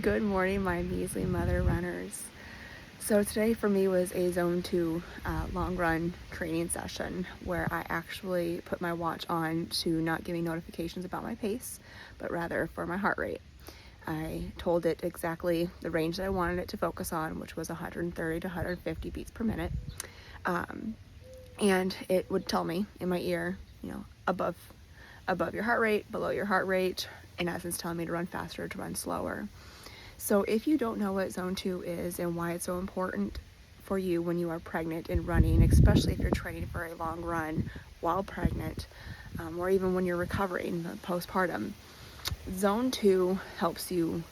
Good morning, my measly mother runners. So today for me was a zone 2 long run training session where I actually put my watch on to not give me notifications about my pace, but rather for my heart rate. I told it exactly the range that I wanted it to focus on, which was 130 to 150 beats per minute. And it would tell me in my ear, above your heart rate, below your heart rate, in essence telling me to run faster, to run slower. So if you don't know what zone 2 is and why it's so important for you when you are pregnant and running, especially if you're training for a long run while pregnant, or even when you're recovering postpartum, zone 2 helps you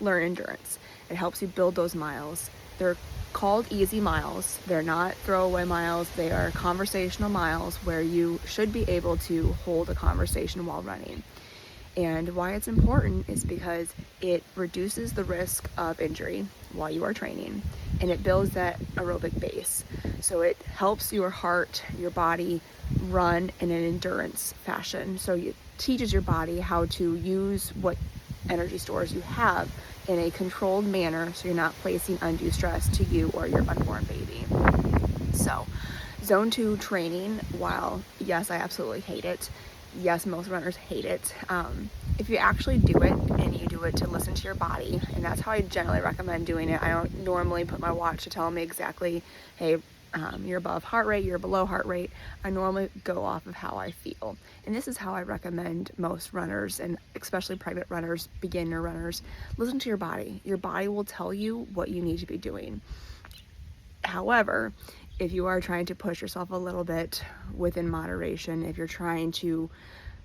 learn endurance. It helps you build those miles. They're called easy miles. They're not throwaway miles. They are conversational miles where you should be able to hold a conversation while running. And why it's important is because it reduces the risk of injury while you are training, and it builds that aerobic base. So it helps your heart, your body run in an endurance fashion. So it teaches your body how to use what energy stores you have in a controlled manner so you're not placing undue stress to you or your unborn baby. So zone 2 training, while yes, I absolutely hate it. Yes, most runners hate it. If you actually do it and you do it to listen to your body, and that's how I generally recommend doing it. I don't normally put my watch to tell me exactly, hey, you're above heart rate, you're below heart rate. I normally go off of how I feel. And this is how I recommend most runners, and especially pregnant runners, beginner runners, listen to your body. Your body will tell you what you need to be doing. However, if you are trying to push yourself a little bit within moderation, if you're trying to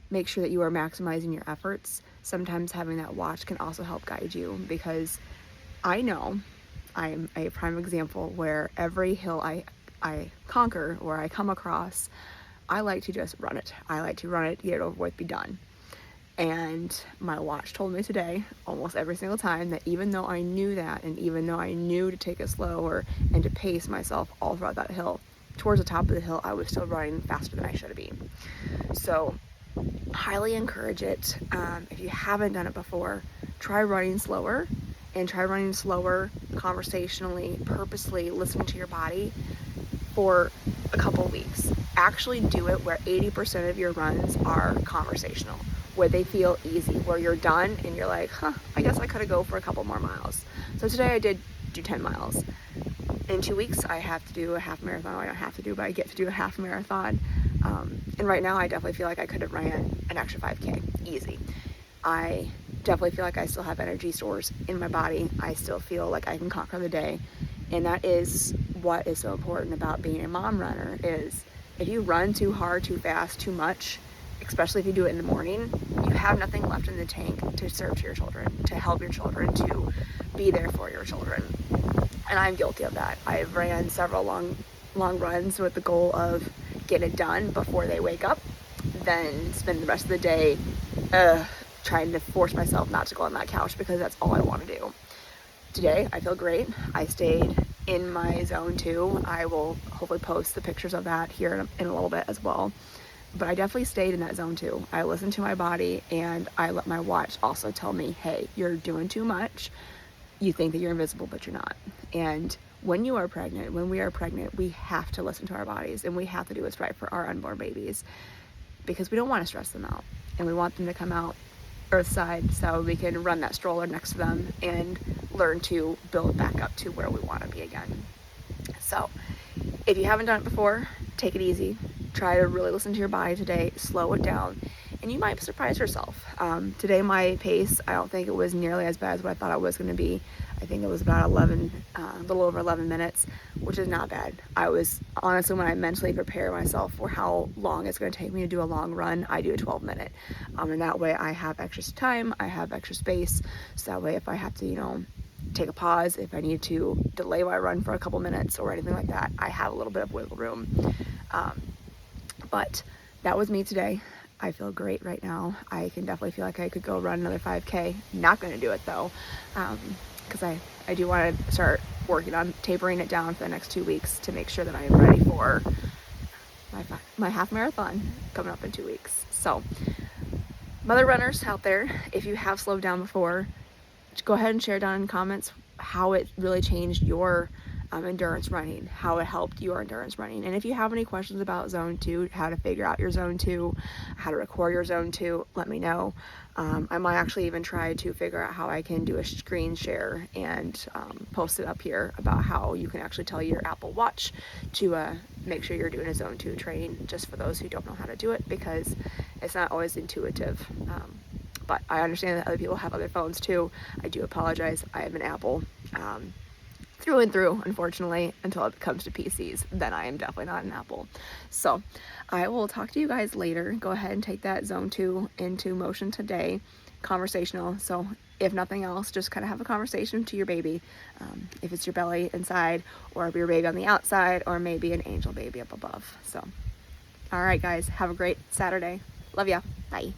make sure that you are maximizing your efforts, sometimes having that watch can also help guide you, because I know I am a prime example where every hill I conquer or I come across, I like to just run it. I like to run it, get it over with, be done. And my watch told me today, almost every single time, that even though I knew that, and even though I knew to take it slower and to pace myself all throughout that hill, towards the top of the hill, I was still running faster than I should be. So, highly encourage it. If you haven't done it before, try running slower, and try running slower conversationally, purposely, listening to your body for a couple weeks. Actually do it where 80% of your runs are conversational, where they feel easy, where you're done and you're like, I guess I could go for a couple more miles. So today I did do 10 miles. In 2 weeks, I have to do a half marathon. I don't have to do, but I get to do a half marathon. And right now I definitely feel like I could have ran an extra 5K, easy. I definitely feel like I still have energy stores in my body. I still feel like I can conquer the day. And that is what is so important about being a mom runner, is if you run too hard, too fast, too much, especially if you do it in the morning, you have nothing left in the tank to serve to your children, to help your children, to be there for your children. And I'm guilty of that. I've ran several long runs with the goal of getting it done before they wake up, then spend the rest of the day trying to force myself not to go on that couch because that's all I want to do. Today, I feel great. I stayed in my zone 2. I will hopefully post the pictures of that here in a little bit as well. But I definitely stayed in that zone 2. I listened to my body, and I let my watch also tell me, hey, you're doing too much. You think that you're invisible, but you're not. And when you are pregnant, when we are pregnant, we have to listen to our bodies, and we have to do what's right for our unborn babies, because we don't want to stress them out, and we want them to come out earthside so we can run that stroller next to them and learn to build back up to where we want to be again. So if you haven't done it before, take it easy. Try to really listen to your body today, slow it down, and you might surprise yourself. Today my pace, I don't think it was nearly as bad as what I thought it was going to be. I think it was about a little over 11 minutes, which is not bad. I was, honestly, when I mentally prepare myself for how long it's going to take me to do a long run, I do a 12-minute. And that way I have extra time, I have extra space, so that way if I have to, take a pause, if I need to delay my run for a couple minutes or anything like that, I have a little bit of wiggle room. But that was me today. I feel great right now. I can definitely feel like I could go run another 5K. Not going to do it though, because I do want to start working on tapering it down for the next 2 weeks to make sure that I am ready for my half marathon coming up in 2 weeks. So, mother runners out there, if you have slowed down before, go ahead and share down in the comments how it really changed your endurance running, how it helped your endurance running. And if you have any questions about zone 2, how to figure out your zone 2, how to record your zone 2, let me know. I might actually even try to figure out how I can do a screen share and post it up here about how you can actually tell your Apple Watch to make sure you're doing a zone 2 training, just for those who don't know how to do it, because it's not always intuitive. But I understand that other people have other phones too. I do apologize. I have an Apple through and through, unfortunately, until it comes to PCs. Then I am definitely not an Apple. So I will talk to you guys later. Go ahead and take that zone 2 into motion today. Conversational. So if nothing else, just kind of have a conversation to your baby. If it's your belly inside, or if your baby on the outside, or maybe an angel baby up above. So, all right, guys, have a great Saturday. Love ya. Bye.